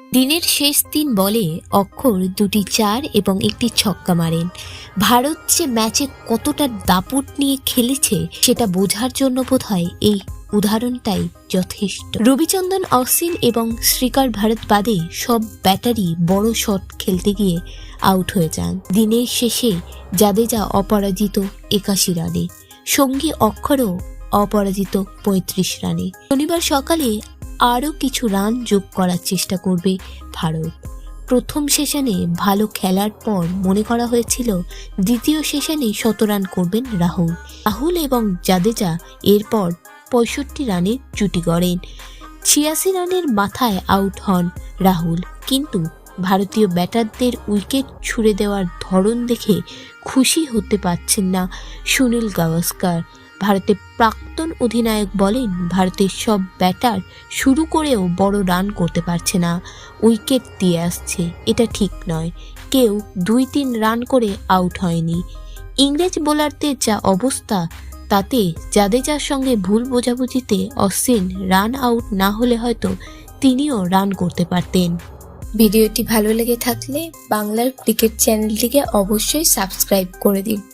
দিনের শেষ ৩ বলে অক্ষর ২টি ৪ এবং একটি ছক্কা মারেন। ভারত যে ম্যাচে কতটা দাপট নিয়ে খেলেছে সেটা বোঝার জন্য বোধহয় এই উদাহরণটাই যথেষ্ট। রবিচন্দ্রন অশ্বিন এবং শ্রীকর ভারত বাদে সব ব্যাটারি বড় শট খেলতে গিয়ে আউট হয়ে যান। দিনের শেষে জাদেজা অপরাজিত ৮১ রানে, সঙ্গী অক্ষরও অপরাজিত ৩৫ রানে। শনিবার সকালে আরও কিছু রান যোগ করার চেষ্টা করবে ভারত। প্রথম সেশনে ভালো খেলার পর মনে করা হয়েছিল দ্বিতীয় সেশনে ১৭ রান করবেন রাহুল এবং জাদেজা এরপর ৬৫ রানের জুটি গড়েন। ৮৬ রানের মাথায় আউট হন রাহুল, কিন্তু ভারতীয় ব্যাটারদের উইকেট ছুঁড়ে দেওয়ার ধরন দেখে খুশি হতে পারছেন না সুনীল গাভাস্কার। ভারতের প্রাক্তন অধিনায়ক বলেন, ভারতের সব ব্যাটার শুরু করেও বড় রান করতে পারছে না, উইকেট দিয়ে আসছে, এটা ঠিক নয়। কেউ ২-৩ রান করে আউট হয়নি। ইংরেজ বোলারদের যা অবস্থা তাতে জাদেজার সঙ্গে ভুল বোঝাবুঝিতে অশ্বিন রান আউট না হলে হয়তো তিনিও রান করতে পারতেন। ভিডিওটি ভালো লেগে থাকলে বাংলার ক্রিকেট চ্যানেলটিকে অবশ্যই সাবস্ক্রাইব করে দিন।